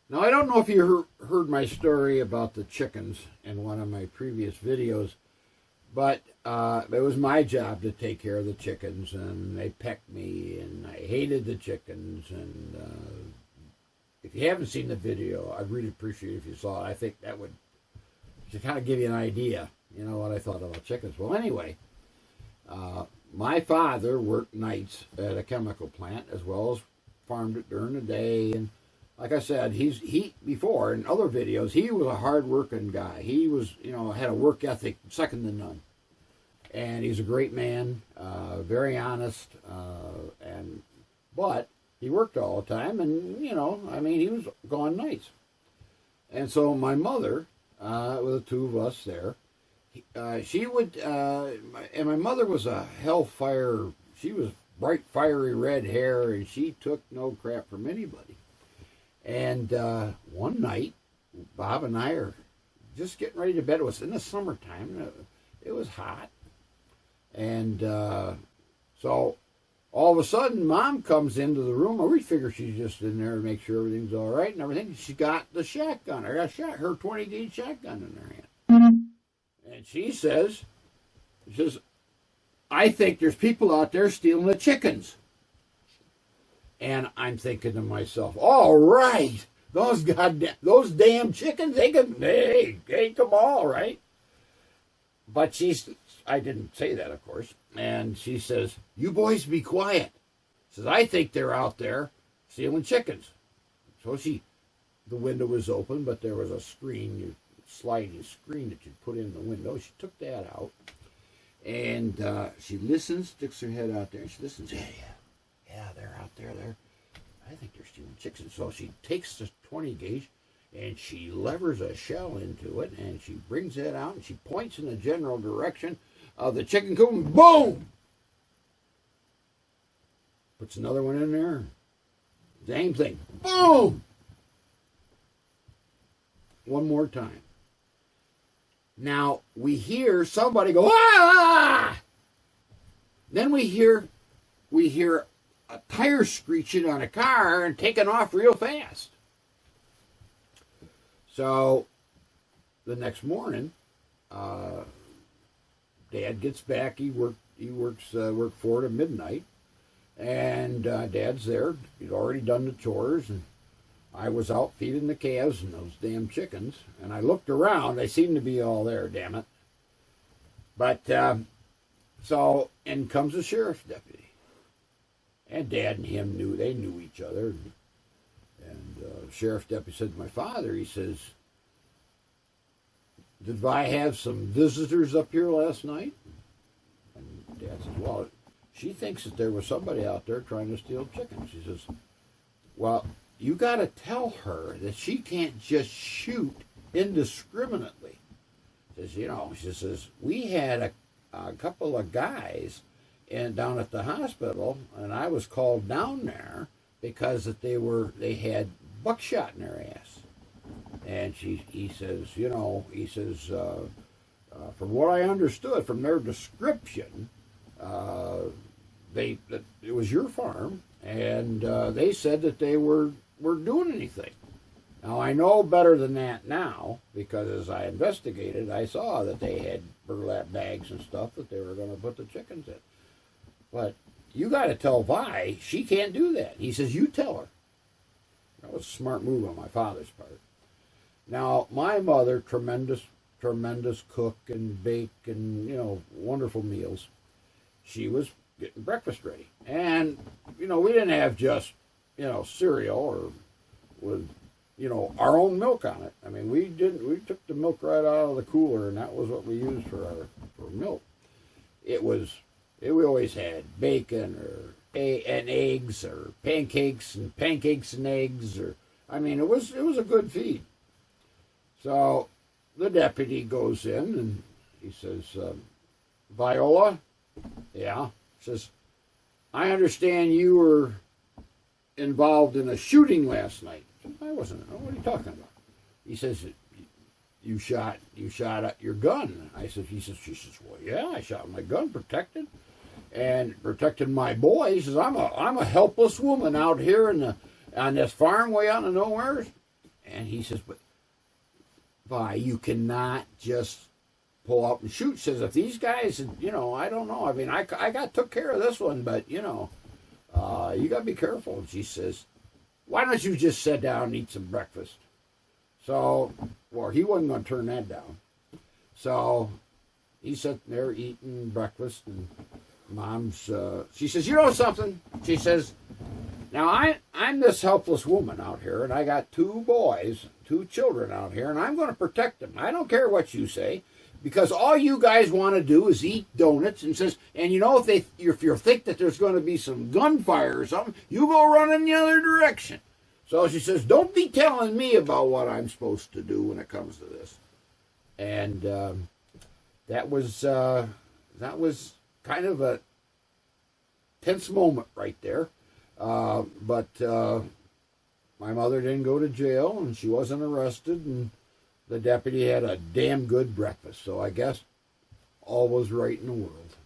Now, I don't know if you heard my story about the chickens in one of my previous videos, but it was my job to take care of the chickens, and they pecked me, and I hated the chickens. And if you haven't seen the video, I'd really appreciate it if you saw it. I think that would to kind of give you an idea, what I thought about chickens. Well, anyway, my father worked nights at a chemical plant as well as farmed it during the day. And like I said, he before in other videos, he was a hard-working guy. He was, had a work ethic second to none. And he's a great man, very honest, but he worked all the time, and, he was gone nights. And so my mother, with the two of us there, she would, and my mother was a hellfire, she was bright, fiery red hair, and she took no crap from anybody. And one night, Bob and I are just getting ready to bed. It was in the summertime. It was hot. And so all of a sudden, Mom comes into the room. We figure she's just in there to make sure everything's all right and everything. She got the shotgun. I got her 20-gauge shotgun in her hand. And she says, I think there's people out there stealing the chickens. And I'm thinking to myself, all right, those damn chickens, they ate them all, right? But I didn't say that, of course. And she says, you boys be quiet. Says, I think they're out there stealing chickens. So the window was open, but there was a sliding screen that you'd put in the window. She took that out. And she listens, sticks her head out there, and she listens, yeah, they're out there. I think they're stealing chickens. So she takes the 20 gauge and she levers a shell into it, and she brings it out, and she points in the general direction of the chicken coop, and boom! Puts another one in there. Same thing. Boom! One more time. Now, we hear somebody go, ah! Then we hear a tire screeching on a car and taking off real fast. So the next morning, Dad gets back. He works 4 to midnight, and Dad's there. He'd already done the chores, and I was out feeding the calves and those damn chickens. And I looked around. They seemed to be all there. Damn it! But so in comes the sheriff's deputy, and Dad and him knew each other. And sheriff's deputy said to my father, he says, did Vi have some visitors up here last night? And Dad says, well, she thinks that there was somebody out there trying to steal chickens. She says, well, you got to tell her that she can't just shoot indiscriminately. She says, we had a couple of guys down at the hospital, and I was called down there because that they had buckshot in their ass. And he says, from what I understood from their description, it was your farm, and they said that they were doing anything. Now, I know better than that now, because as I investigated, I saw that they had burlap bags and stuff that they were going to put the chickens in. But you got to tell Vi she can't do that. He says, you tell her. That was a smart move on my father's part. Now, my mother, tremendous cook and bake and, wonderful meals. She was getting breakfast ready. And, we didn't have just, cereal or with, our own milk on it. I mean, we took the milk right out of the cooler, and that was what we used for milk. We always had bacon and eggs or pancakes and eggs, it was a good feed. So the deputy goes in and he says, Viola? Yeah. Says, I understand you were involved in a shooting last night. I wasn't. What are you talking about? He says, you shot at your gun. She says, well, yeah, I shot my gun, protected my boy. He says, I'm a helpless woman out here on this farm way out in nowhere. And he says, but Vi, you cannot just pull up and shoot. Says, if these guys, I don't know. I mean, I took care of this one, but, you got to be careful. And she says, why don't you just sit down and eat some breakfast? So, well, he wasn't going to turn that down. So he's sitting there eating breakfast, and Mom's, she says, you know something? She says, now I'm this helpless woman out here, and I got 2 boys, 2 children out here, and I'm going to protect them. I don't care what you say, because all you guys want to do is eat donuts. And says, and if you think that there's going to be some gunfire or something, you go running the other direction. So she says, don't be telling me about what I'm supposed to do when it comes to this. And that was kind of a tense moment right there. But my mother didn't go to jail, and she wasn't arrested, and the deputy had a damn good breakfast. So I guess all was right in the world.